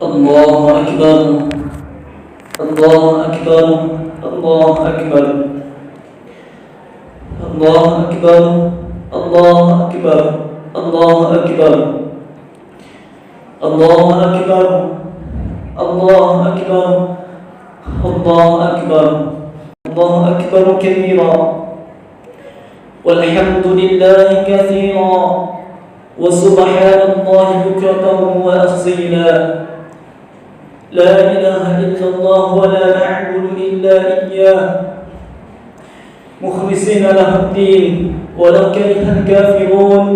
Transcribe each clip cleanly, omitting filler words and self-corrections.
الله أكبر الله أكبر الله أكبر الله أكبر الله أكبر الله أكبر الله أكبر الله أكبر الله أكبر الله أكبر كبيرا والحمد لله كثيرا وسبحان الله بكرة وأصيلا لا إله إلا الله ولا نعبد إلا إياه مخلصين له الدين ولو كره الكافرون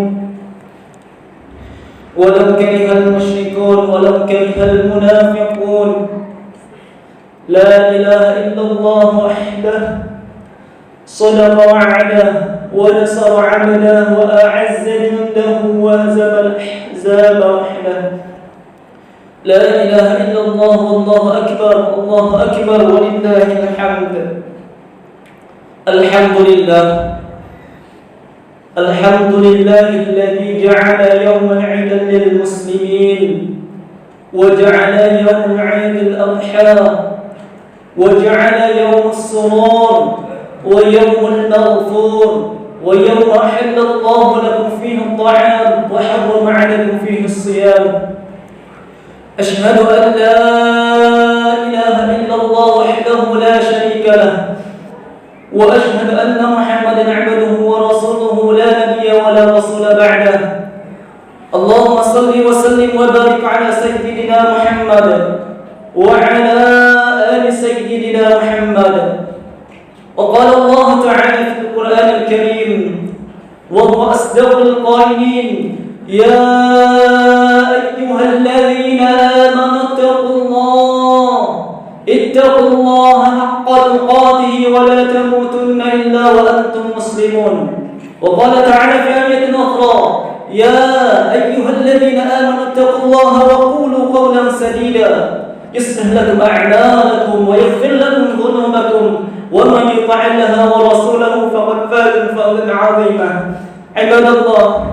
ولو كره المشركون ولو كره المنافقون لا إله إلا الله وحده صدق وعده ونصر عبده وأعز جنده وهزم الأحزاب وحده لا إله إلا الله والله أكبر الله أكبر ولله الحمد الحمد لله الحمد لله الذي جعل يوم العيد للمسلمين وجعل يوم العيد الأضحى وجعل يوم السرور ويوم المغفور ويوم أحل الله لكم فيه الطعام وحرم عليكم فيه الصيام أشهد أن لا إله إلا الله وحده لا شريك له وأشهد أن محمدا عبده ورسوله لا نبي ولا رسول بعده اللهم صل وسلم وبارك على سيدنا محمد وعلى آل سيدنا محمد وقال الله تعالى في القرآن الكريم وهو أصدق القائلين يا أيها الذين آمنوا اتقوا الله حق تقاته ولا تموتن إلا وأنتم مسلمون وقال تعالى في آية أخرى يا أيها الذين آمنوا اتقوا الله وقولوا قولا سديدا يصلح لكم أعمالكم ويغفر لكم ذنوبكم ومن يطع الله ورسوله فقد فاز فوزا عظيما عباد الله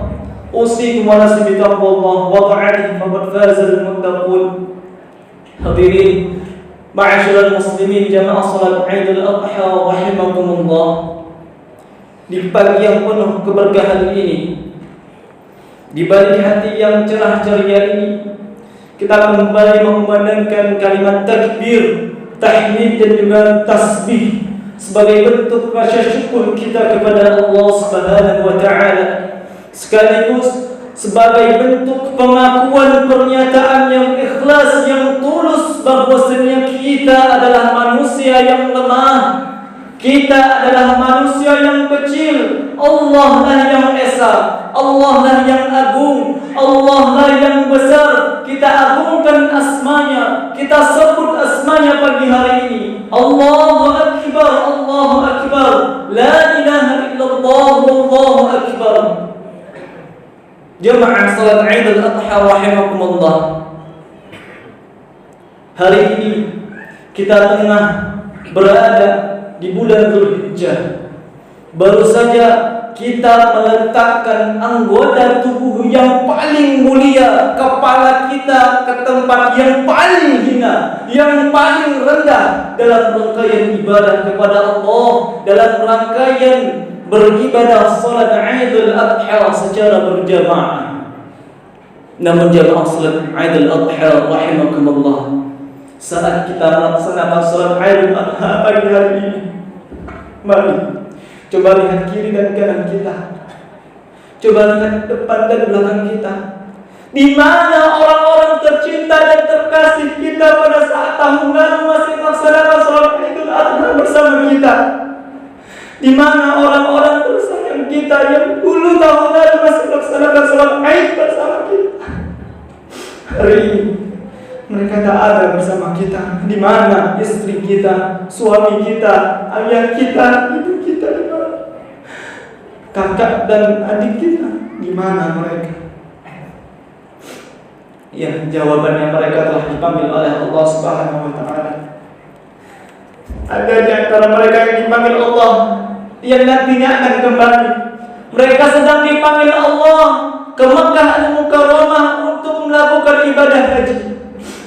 أوصيكم ونفسي بتقوى الله وطاعته فقد فاز المتقون hadirin ma'asyiral muslimin jamaah salat Idul Adha rahimakumullah. Di pagi yang penuh keberkahan ini, di balik hati yang cerah ceria ini, kita kembali mengumandangkan kalimat takbir, tahmid dan juga tasbih sebagai bentuk rasa syukur kita kepada Allah Subhanahu wa taala, sekaligus sebagai bentuk pengakuan pernyataan yang ikhlas, yang tulus bahwasanya kita adalah manusia yang lemah, kita adalah manusia yang kecil. Allah lah yang esa, Allah lah yang agung, Allah lah yang besar. Kita agungkan asmanya, kita sebut asmanya pagi hari ini. Allahu Akbar, Allahu Akbar, la ilaha illallah, Allahu Akbar. Jemaah salat Idul Adha rahimakumullah. Hari ini kita tengah berada di bulan Dzulhijjah. Baru saja kita meletakkan anggota tubuh yang paling mulia, kepala kita ke tempat yang paling hina, yang paling rendah dalam rangkaian ibadah kepada Allah, dalam rangkaian beribadah salat Idul Adha secara berjamaah. Namun jamaah salat Idul Adha rahimakumullah, saat kita melaksanakan salat Idul Adha pagi hari ini, mari coba lihat kiri dan kanan kita, coba lihat depan dan belakang kita. Di mana orang-orang tercinta dan terkasih kita pada saat tahun lalu masih melaksanakan salat Idul Adha bersama kita? Di mana orang-orang tersayang kita yang dulu tahun lalu masih melaksanakan salat Id bersama kita? Hari ini mereka tak ada bersama kita. Di mana istri kita, suami kita, ayah kita, ibu kita, di mana? Kakak dan adik kita, di mana mereka? Ya, jawabannya mereka telah dipanggil oleh Allah Subhanahu wa taala. Ada di antara mereka yang dipanggil Allah yang nantinya akan kembali. Mereka sedang dipanggil Allah ke Makkah Al-Mukarramah untuk melakukan ibadah haji.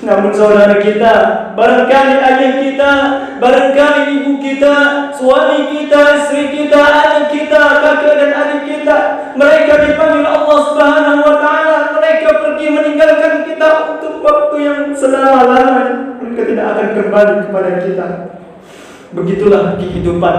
Namun saudara kita, barangkali ayah kita, barangkali ibu kita, suami kita, istri kita, anak kita, kakak dan adik kita, mereka dipanggil Allah Subhanahu wa taala, mereka pergi meninggalkan kita untuk waktu yang selama-lamanya. Mereka tidak akan kembali kepada kita. Begitulah kehidupan.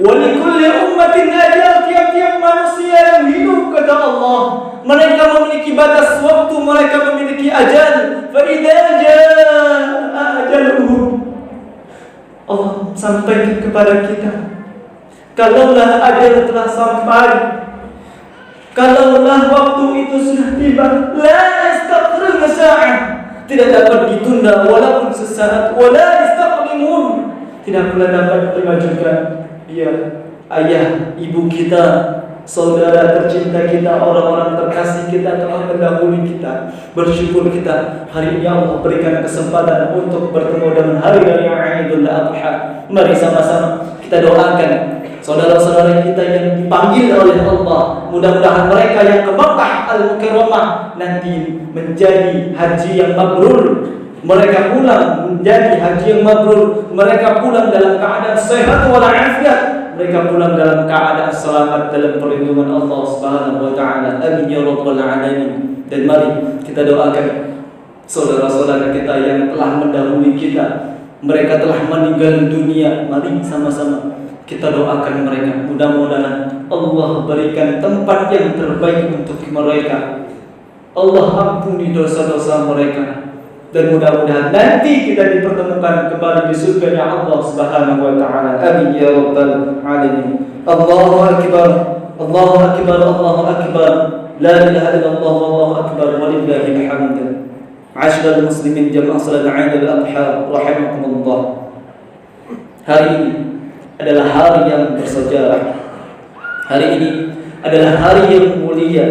Walikulli ummatin ajal, tiap-tiap manusia yang hidup, kata Allah, mereka memiliki batas waktu, mereka memiliki ajal. Fa idza jaa ajaluhum, Allah sampaikan kepada kita, kalaulah ajal telah sampai, kalaulah waktu itu sudah tiba, la yastaqruna sa'ah, tidak dapat ditunda walaupun sesaat, wala yastaqdimun, tidak pula dapat dimajukan. Ya, ayah, ibu kita, saudara tercinta kita, orang-orang terkasih kita telah mendahului kita. Bersyukur kita hari ini Allah berikan kesempatan untuk bertemu dengan hari raya Idul Adha. Mari sama-sama kita doakan saudara-saudara kita yang dipanggil oleh Allah. Mudah-mudahan mereka yang ke Makkah Al-Mukarramah nanti menjadi haji yang mabrur. Mereka pulang menjadi haji yang mabrur. Mereka pulang dalam keadaan sehat walafiat. Mereka pulang dalam keadaan selamat dalam perlindungan Allah Subhanahu wa taala. Amin ya rabbal alamin. Dan mari kita doakan saudara-saudara kita yang telah mendahului kita. Mereka telah meninggal dunia. Mari sama-sama kita doakan mereka. Mudah-mudahan Allah berikan tempat yang terbaik untuk mereka. Allah ampuni dosa-dosa mereka. Dan mudah-mudahan nanti kita dipertemukan kembali di surganya Allah Subhanahu wa taala. Amin ya rabbal alamin. Allahu akbar, Allahu akbar, Allahu akbar. La ilaha illallah wallahu akbar walillahil hamd. Ma'asyiral muslimin jamaah salat Eid al-Adha rahimakumullah. Hari ini adalah hari yang bersejarah. Hari ini adalah hari yang mulia,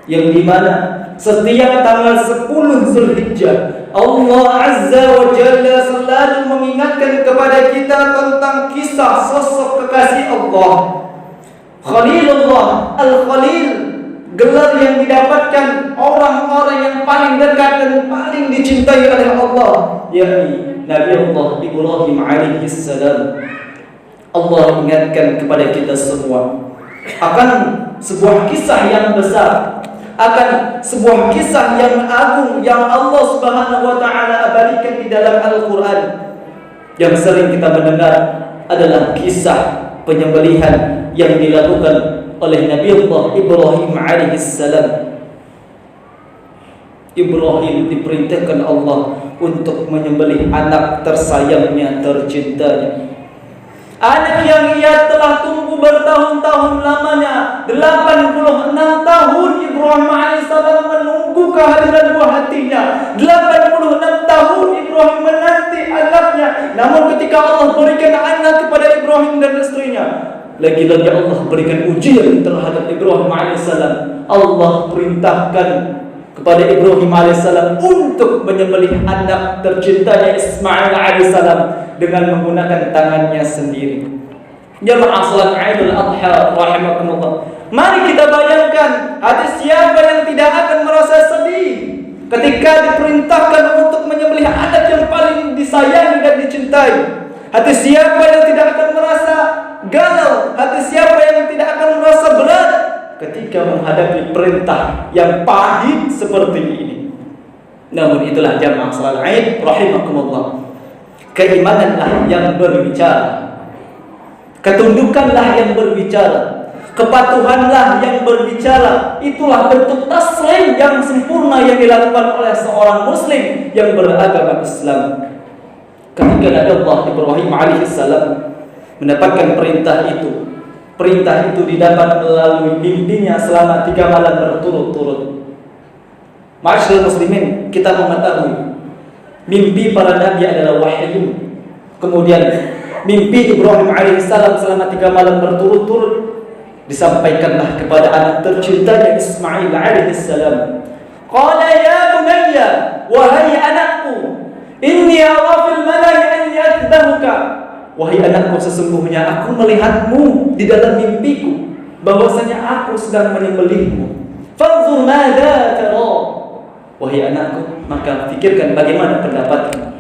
yang dimana setiap tanggal 10 Zulhijjah Allah Azza wa Jalla selalu mengingatkan kepada kita tentang kisah sosok kekasih Allah, Khalilullah Al-Khalil, gelar yang didapatkan orang-orang yang paling dekat dan paling dicintai oleh Allah, yakni Nabi Allah Ibrahim alaihi salam. Allah ingatkan kepada kita semua akan sebuah kisah yang besar, akan sebuah kisah yang agung yang Allah Subhanahu wa taala abadikan di dalam Al-Qur'an. Yang sering kita mendengar adalah kisah penyembelihan yang dilakukan oleh Nabi Allah Ibrahim alaihissalam. Ibrahim diperintahkan Allah untuk menyembelih anak tersayangnya, tercintanya. Anak yang ia telah tunggu bertahun-tahun lamanya. 86 tahun Ibrahim alaihissalam menunggu kehadiran buah hatinya. 86 tahun Ibrahim menanti anaknya. Namun ketika Allah berikan anak kepada Ibrahim dan istrinya, lagi-lagi Allah berikan ujian terhadap Ibrahim alaihissalam. Allah perintahkan kepada Ibrahim alaihissalam untuk menyembelih anak tercintanya Ismail alaihissalam dengan menggunakan tangannya sendiri. Jamaah salat Idul Adha rahimakumullah. Mari kita bayangkan hati siapa yang tidak akan merasa sedih ketika diperintahkan untuk menyembelih anak yang paling disayangi dan dicintai. Hati siapa yang tidak akan merasa galau, hati siapa yang tidak akan merasa berat ketika menghadapi perintah yang pahit seperti ini. Namun itulah jamaah salat Id rahimakumullah. Keimananlah yang berbicara, ketundukanlah yang berbicara, kepatuhanlah yang berbicara. Itulah bentuk taslim yang sempurna yang dilakukan oleh seorang muslim yang beragama Islam. Ketika Nabi Allah Ibrahim alaihissalam mendapatkan perintah itu didapat melalui mimpinya selama 3 malam berturut-turut. Ma'asyiral muslimin, kita mengetahui mimpi para nabi adalah wahyu. Kemudian mimpi Ibrahim alaihissalam selama 3 malam berturut-turut disampaikanlah kepada anak tercintanya Ismail alaihissalam. Qala ya bunayya, wahai anakku, inni ara fil manami anni athbahuka. Wahai anakku, sesungguhnya aku melihatmu di dalam mimpiku bahwasanya aku sedang menyembelihmu. Fanzur madza tara. Wahai anakku, maka pikirkan bagaimana pendapatmu.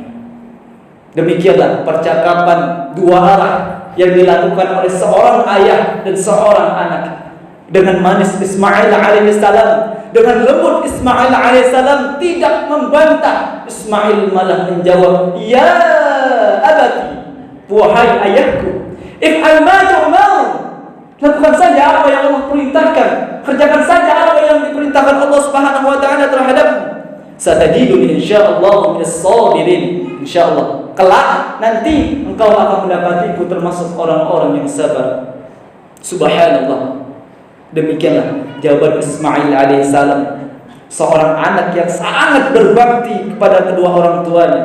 Demikianlah percakapan dua arah yang dilakukan oleh seorang ayah dan seorang anak. Dengan manis Ismail alaihissalam, dengan lembut Ismail alaihissalam tidak membantah. Ismail malah menjawab, "Ya abati, wahai ayahku, if'al ma tu'mar." Lakukan saja apa yang Allah perintahkan, kerjakan saja apa yang diperintahkan Allah Subhanahu wa taala terhadapmu. Satajiduni insyaallah minas sabirin. Insyaallah kelak nanti engkau akan mendapatiku termasuk orang-orang yang sabar. Subhanallah. Demikianlah jawaban Ismail alaihissalam, seorang anak yang sangat berbakti kepada kedua orang tuanya,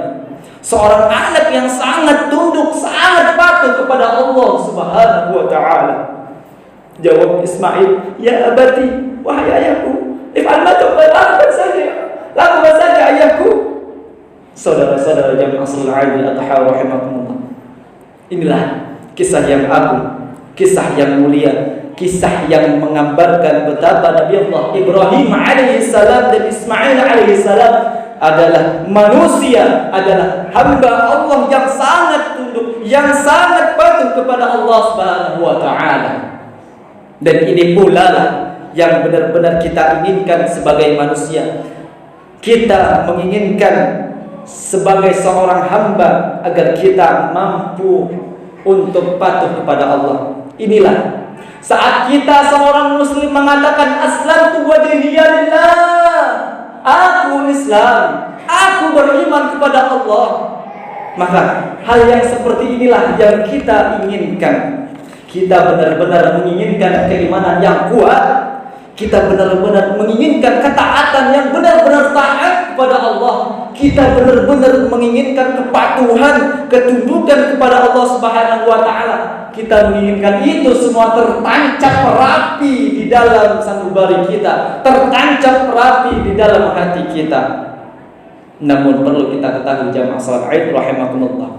seorang anak yang sangat tunduk, sangat patuh kepada Allah Subhanahu wa taala. Jawab Ismail, "Ya abati, wahai ayahku, if'al ma tu'mar." Lakukan saja ayahku. Saudara-saudara jamaah salat Idul Adha rahimakumullah. Inilah kisah yang agung, kisah yang mulia, kisah yang menggambarkan betapa Nabi Allah Ibrahim alaihissalam dan Ismail alaihissalam adalah manusia, adalah hamba Allah yang sangat tunduk, yang sangat patuh kepada Allah Subhanahu wa taala. Dan ini pula lah yang benar-benar kita inginkan sebagai manusia. Kita menginginkan sebagai seorang hamba agar kita mampu untuk patuh kepada Allah. Inilah saat kita seorang muslim mengatakan aslamtu wajhiya lillah, aku Islam, aku beriman kepada Allah, maka hal yang seperti inilah yang kita inginkan. Kita benar-benar menginginkan keimanan yang kuat. Kita benar-benar menginginkan ketaatan yang benar-benar taat kepada Allah. Kita benar-benar menginginkan kepatuhan, ketundukan kepada Allah Subhanahu wa taala. Kita menginginkan itu semua tertancap rapi di dalam sanubari kita, tertancap rapi di dalam hati kita. Namun perlu kita ketahui jamaah salat Id rahimakumullah,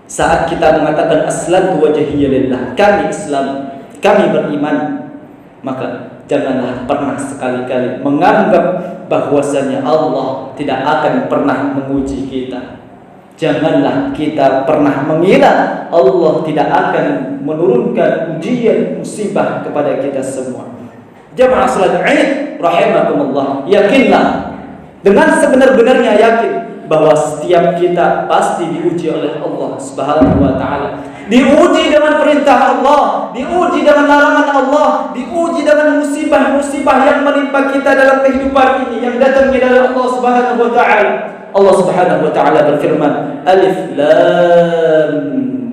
saat kita mengatakan aslamtu wajhiya lillah, kami Islam, kami beriman, maka janganlah pernah sekali-kali menganggap bahwasanya Allah tidak akan pernah menguji kita. Janganlah kita pernah mengira Allah tidak akan menurunkan ujian musibah kepada kita semua. Jamaah salat Id rahimakumullah, yakinlah dengan sebenar-benarnya yakin bahwa setiap kita pasti diuji oleh Allah Subhanahu wa taala. Diuji dengan perintah Allah, diuji dengan larangan Allah, diuji dengan musibah-musibah yang menimpa kita dalam kehidupan ini yang datangnya dari Allah Subhanahu wa taala. Allah Subhanahu wa taala berfirman, Alif Lam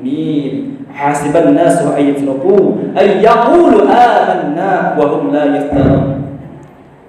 Mim. Hasiban nasu ay yafraku ay yaqulu amanna wa hum la yaftarun.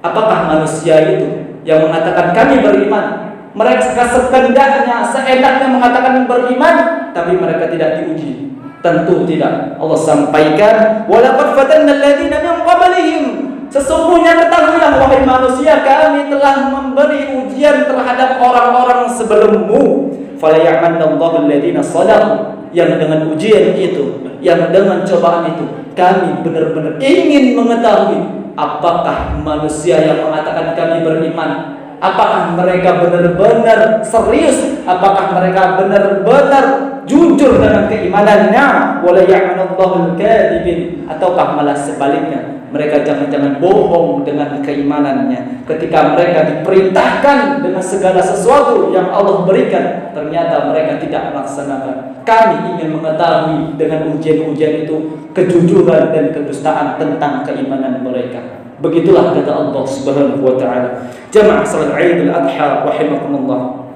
Apakah manusia itu yang mengatakan kami beriman? Mereka sekendaknya, seenaknya mengatakan beriman, tapi mereka tidak diuji. Tentu tidak. Allah sampaikan, walaqad fatanna alladziina min qablihim. Sesungguhnya ketahuilah wahai manusia, kami telah memberi ujian terhadap orang-orang sebelummu. Fala ya'manallahu alladziina shadaqu. Yang dengan ujian itu, yang dengan cobaan itu, kami benar-benar ingin mengetahui apakah manusia yang mengatakan kami beriman, apakah mereka benar-benar serius? Apakah mereka benar-benar jujur dengan keimanannya? Wala ya'manallahu al-kadhibin, ataukah malah sebaliknya, mereka jangan-jangan bohong dengan keimanannya. Ketika mereka diperintahkan dengan segala sesuatu yang Allah berikan, ternyata mereka tidak melaksanakan. Kami ingin mengetahui dengan ujian-ujian itu kejujuran dan kedustaan tentang keimanan mereka. Begitulah kata Allah Subhanahu wa taala. Jamaah salat Idul Adha rahimakumullah,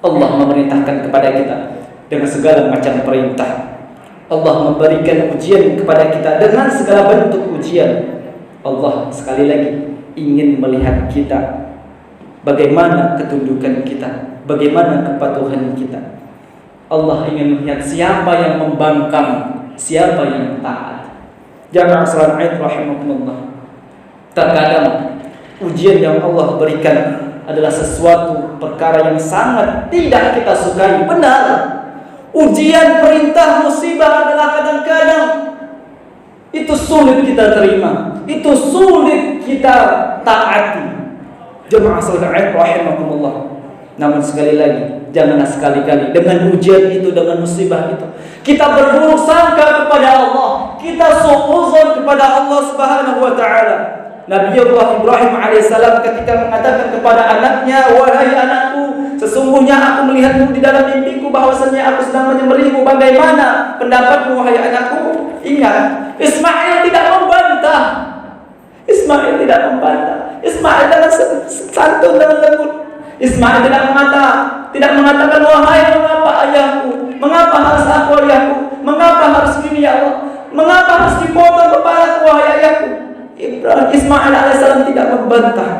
Allah memerintahkan kepada kita dengan segala macam perintah. Allah memberikan ujian kepada kita dengan segala bentuk ujian. Allah sekali lagi ingin melihat kita, bagaimana ketundukan kita, bagaimana kepatuhan kita. Allah ingin melihat siapa yang membangkang, siapa yang taat. Jamaah salat Id rahimakumullah, terkadang ujian yang Allah berikan adalah sesuatu perkara yang sangat tidak kita sukai. Benar, ujian, perintah, musibah adalah kadang-kadang itu sulit kita terima, itu sulit kita taati. Jemaah salat Id rahimakumullah. Namun sekali lagi, janganlah sekali-kali dengan ujian itu, dengan musibah itu, kita berburuk sangka kepada Allah, kita suudzon kepada Allah Subhanahu wa taala. Nabi Allah Ibrahim alaihissalam ketika mengatakan kepada anaknya, "Wahai anakku, sesungguhnya aku melihatmu di dalam mimpiku bahwasanya aku sedang menyembelihmu. Bagaimana pendapatmu wahai anakku?" Ingat, Ismail tidak membantah. Ismail tidak membantah. Ismail dengan santun dan lembut. Ismail tidak mengatakan, "Wahai, mengapa ayahku? Mengapa harus aku ayahku? Mengapa harus gini ya Allah? Mengapa harus dipotong kepalaku wahai ayahku?" Ismail alaihissalam tidak membantah.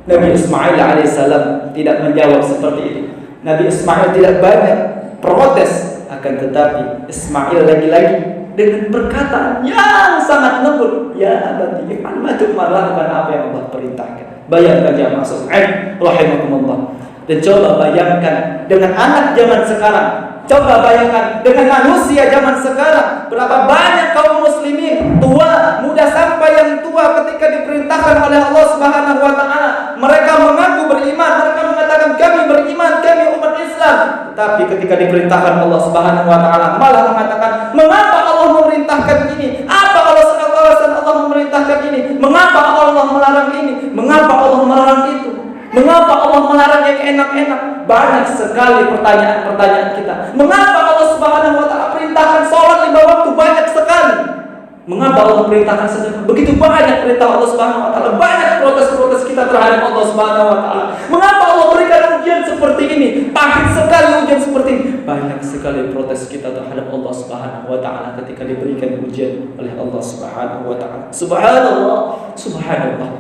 Nabi Ismail alaihissalam tidak menjawab seperti itu. Nabi Ismail tidak banyak protes, akan tetapi Ismail lagi-lagi dengan perkataan yang sangat lembut, "Ya abati, if'al ma tu'mar, lakukan apa yang Allah perintahkan." Bayangkan jamaah sekalian rahimakumullah. Dan coba bayangkan dengan anak zaman sekarang, coba bayangkan dengan manusia zaman sekarang, berapa banyak kaum muslimin, tua, muda sampai yang tua, ketika diperintahkan oleh Allah Subhanahu wa taala, mereka mengaku beriman, mereka mengatakan kami beriman, kami umat Islam. Tetapi ketika diperintahkan Allah Subhanahu wa taala malah mengatakan, "Mengapa Allah memerintahkan ini? Apa alasan Allah memerintahkan ini? Mengapa Allah melarang ini? Mengapa Allah melarang itu? Mengapa Allah melarang yang enak-enak?" Banyak sekali pertanyaan-pertanyaan kita. Mengapa Allah Subhanahu wa taala perintahkan salat 5 waktu? Banyak sekali. Mengapa Allah perintahkan sedekah? Begitu banyak perintah Allah Subhanahu wa taala. Banyak protes-protes kita terhadap Allah Subhanahu wa taala. Mengapa Allah berikan ujian seperti ini? Pahit sekali ujian seperti ini. Banyak sekali protes kita terhadap Allah Subhanahu wa taala ketika diberikan ujian oleh Allah Subhanahu wa taala. Subhanallah, subhanallah.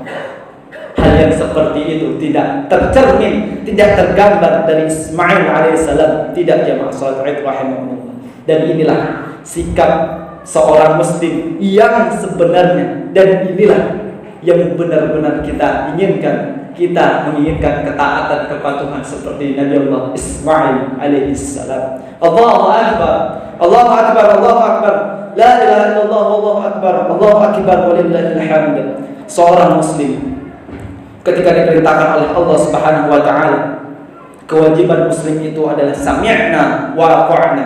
Hal yang seperti itu tidak tercermin, tidak tergambar dari Ismail alaihissalam, tidak jamaah salat Id rahimahumullah. Dan inilah sikap seorang muslim yang sebenarnya, dan inilah yang benar-benar kita inginkan. Kita menginginkan ketaatan, kepatuhan seperti Nabi Allah Ismail alaihissalam. Allahu akbar, Allahu akbar, Allahu akbar. La ilaha illallah, wallahu akbar, Allahu akbar, walillahil hamd. Seorang muslim ketika diperintahkan oleh Allah Subhanahu wa taala, kewajiban muslim itu adalah sami'na wa ata'na.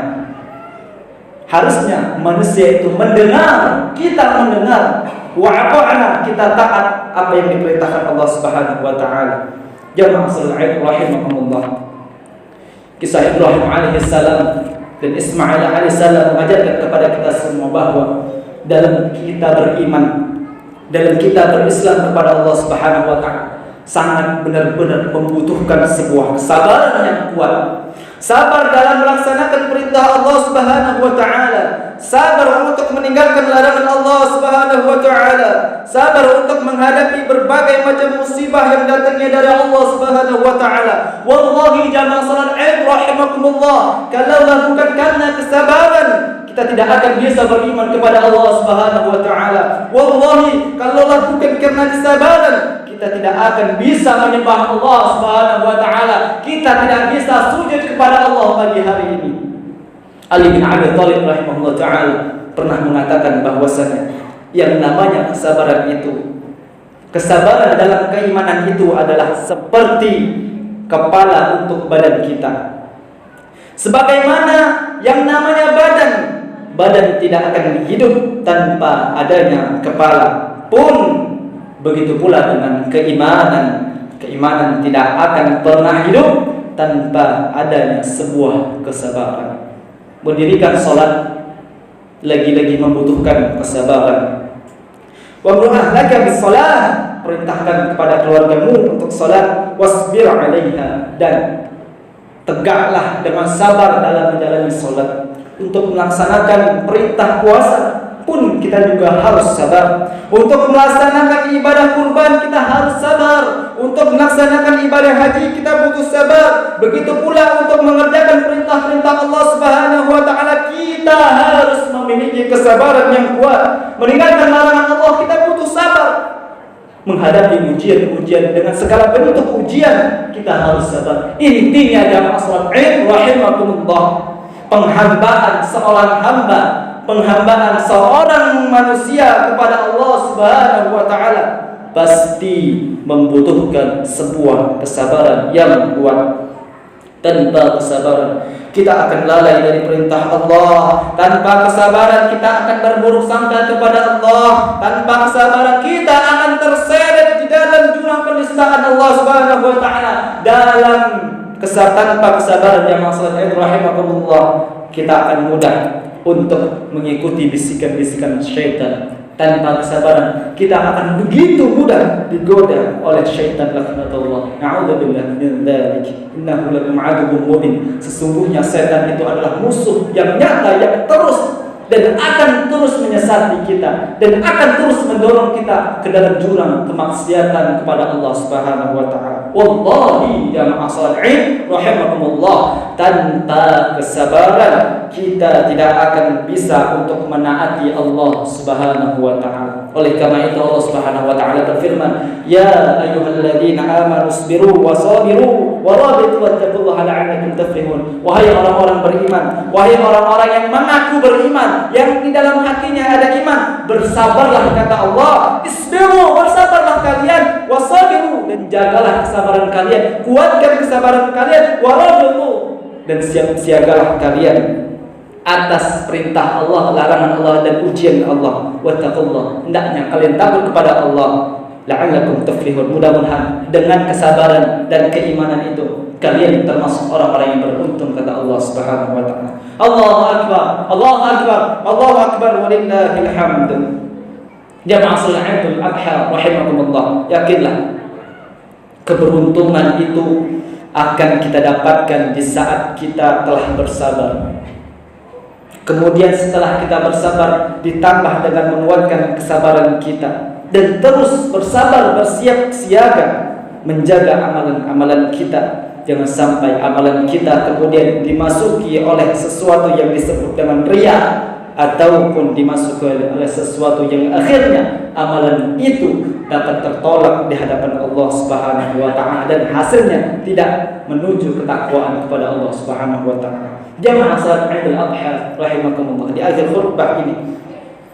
Harusnya manusia itu mendengar, kita mendengar, wa ata'na, kita taat apa yang diperintahkan Allah Subhanahu wa taala. Jamaah salat rahimahumullah. Kisah Ibrahim alaihissalam dan Ismail alaihissalam mengajarkan kepada kita semua bahwa dalam kita beriman, dalam kita berislam kepada Allah Subhanahu wa taala, sangat benar-benar membutuhkan sebuah kesabaran yang kuat. Sabar dalam melaksanakan perintah Allah Subhanahu wa taala, sabar untuk meninggalkan larangan Allah Subhanahu wa taala, sabar untuk menghadapi berbagai macam musibah yang datangnya dari Allah Subhanahu wa taala. Wallahi jamaah salat Id rahimakumullah, kalaulah bukan karena kesabaran, kita tidak akan bisa beriman kepada Allah Subhanahu wa taala. Wallahi, kalaulah bukan karena kesabaran, kita tidak akan bisa menyembah Allah Subhanahu wa taala. Kita tidak bisa sujud kepada Allah pagi hari ini. Ali bin Abi Thalib rahimahullah taala pernah mengatakan bahwasanya yang namanya kesabaran itu, kesabaran dalam keimanan itu adalah seperti kepala untuk badan kita. Sebagaimana yang namanya badan tidak akan hidup tanpa adanya kepala, pun begitu pula dengan keimanan. Keimanan tidak akan pernah hidup tanpa adanya sebuah kesabaran. Mendirikan salat lagi-lagi membutuhkan kesabaran. Wa ahlaka bis salat, perintahkan kepada keluargamu untuk salat, wasbir 'alaiha, dan tegaklah dengan sabar dalam menjalani salat. Untuk melaksanakan perintah puasa pun kita juga harus sabar. Untuk melaksanakan ibadah kurban kita harus sabar. Untuk melaksanakan ibadah haji kita butuh sabar. Begitu pula untuk mengerjakan perintah-perintah Allah Subhanahu wa taala kita harus memiliki kesabaran yang kuat. Meninggalkan larangan Allah kita butuh sabar. Menghadapi ujian-ujian dengan segala bentuk ujian kita harus sabar. Intinya jamaah salat Id rahimakumullah, penghambaan seorang hamba, penghambaan seorang manusia kepada Allah Subhanahu wa taala, pasti membutuhkan sebuah kesabaran yang kuat. Tanpa kesabaran kita akan lalai dari perintah Allah. Tanpa kesabaran kita akan berburuk sangka kepada Allah. Tanpa kesabaran kita akan terseret di dalam jurang penistaan Allah Subhanahu wa taala. Tanpa kesabaran yang maksudnya rahimakumullah, kita akan mudah untuk mengikuti bisikan-bisikan syaitan. Tanpa kesabaran kita akan begitu mudah digoda oleh syaitan laknatullah. Na'udzubillah min dzalik. Innahu lakum aduwwun mubin. Sesungguhnya setan itu adalah musuh yang nyata yang terus dan akan terus menyesati kita dan akan terus mendorong kita ke dalam jurang kemaksiatan kepada Allah Subhanahu wa taala. Wallahi ya ma'asalihin rahimakumullah, tanpa kesabaran kita tidak akan bisa untuk menaati Allah Subhanahu wa taala. Oleh karena itu Allah Subhanahu wa taala berfirman, "Ya ayyuhalladzina amanu isbiru wa sabiru wa rabitu wattaqullaha la'allakum tuflihun." Wahai orang-orang beriman, wahai orang-orang yang mengaku beriman, yang di dalam hatinya ada iman, bersabarlah kata Allah. Isbiru, bersabarlah kalian, wasabiru, dan jagalah kesabaran kalian, kuatkan kesabaran kalian, warabitu, dan siap-siagalah kalian atas perintah Allah, larangan Allah, dan ujian Allah. Wattaqullah, hendaknya kalian takut kepada Allah. La'allakum tuflihun, mudah-mudahan dengan kesabaran dan keimanan itu kalian termasuk orang-orang yang beruntung kata Allah Subhanahu wa taala. Allahu akbar, Allahu akbar, Allahu akbar, walillahil hamd. Jamaah salatul adha rahimakumullah, yakinlah keberuntungan itu akan kita dapatkan di saat kita telah bersabar. Kemudian setelah kita bersabar, ditambah dengan menguatkan kesabaran kita dan terus bersabar, bersiap siaga menjaga amalan-amalan kita. Jangan sampai amalan kita kemudian dimasuki oleh sesuatu yang disebut dengan riya, ataupun dimasuki oleh sesuatu yang akhirnya amalan itu dapat tertolak di hadapan Allah Subhanahu wa taala dan hasilnya tidak menuju ketakwaan kepada Allah Subhanahu wa taala. Jamaah salat Idul Adha rahimakumullah, di akhir khutbah ini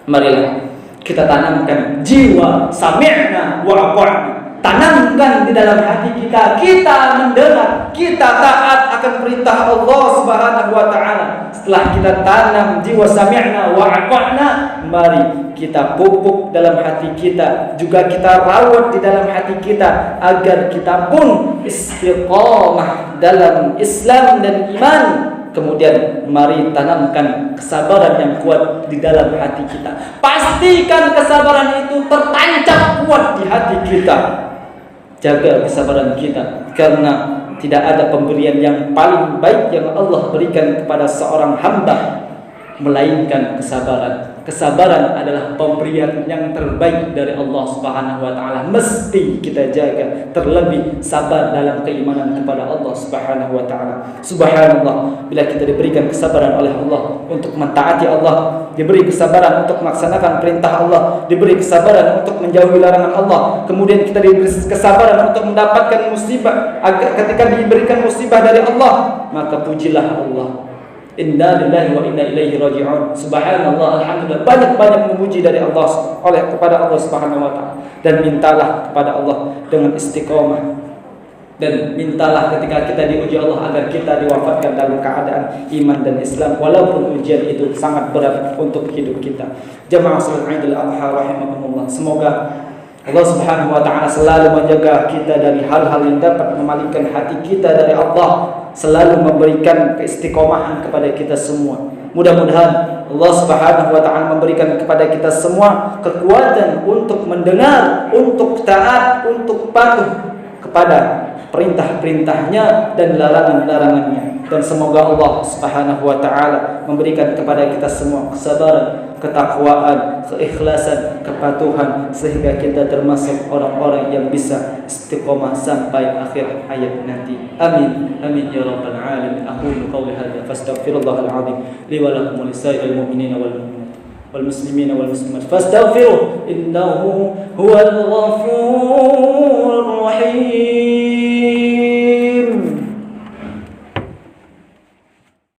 marilah kita tanamkan jiwa sami'na wa ata'na. Tanamkan di dalam hati kita, kita mendengar, kita taat akan perintah Allah Subhanahu wa taala. Setelah kita tanam jiwa sami'na wa ata'na, mari kita pupuk dalam hati kita, juga kita rawat di dalam hati kita agar kita pun istiqamah dalam Islam dan iman. Kemudian mari tanamkan kesabaran yang kuat di dalam hati kita. Pastikan kesabaran itu tertancap kuat di hati kita. Jaga kesabaran kita, karena tidak ada pemberian yang paling baik yang Allah berikan kepada seorang hamba melainkan kesabaran. Kesabaran adalah pemberian yang terbaik dari Allah Subhanahu wa taala. Mesti kita jaga, terlebih sabar dalam keimanan kepada Allah Subhanahu wa taala. Subhanallah, bila kita diberikan kesabaran oleh Allah untuk mentaati Allah, diberi kesabaran untuk melaksanakan perintah Allah, diberi kesabaran untuk menjauhi larangan Allah, kemudian kita diberi kesabaran untuk mendapatkan musibah, agar ketika diberikan musibah dari Allah, maka pujilah Allah. Inna lillahi wa inna ilaihi raji'un. Subhanallah, alhamdulillah, banyak-banyak memuji dari Allah kepada Allah Subhanahu wa taala, dan mintalah kepada Allah dengan istiqomah, dan mintalah ketika kita diuji Allah agar kita diwafatkan dalam keadaan iman dan Islam, walaupun ujian itu sangat berat untuk hidup kita. Jamaah salat Idul Adha rahimakumullah, semoga Allah Subhanahu wa taala selalu menjaga kita dari hal-hal yang dapat memalingkan hati kita dari Allah, selalu memberikan keistiqomahan kepada kita semua. Mudah-mudahan Allah Subhanahu wa taala memberikan kepada kita semua kekuatan untuk mendengar, untuk taat, untuk patuh kepada perintah-perintahnya dan larangan-larangannya. Dan semoga Allah Subhanahu wa taala memberikan kepada kita semua kesabaran, ketakwaan, keikhlasan, kepatuhan, sehingga kita termasuk orang-orang yang bisa istiqomah sampai akhir hayat nanti. Amin. Amin ya rabbal alamin. Aqulu qawli hadza fastaghfirullahal azim li wa lakum wa lisairil mu'minina wal mu'minat wal muslimina wal muslimat fastaghfiruhu innahu huwal ghafurur rahim.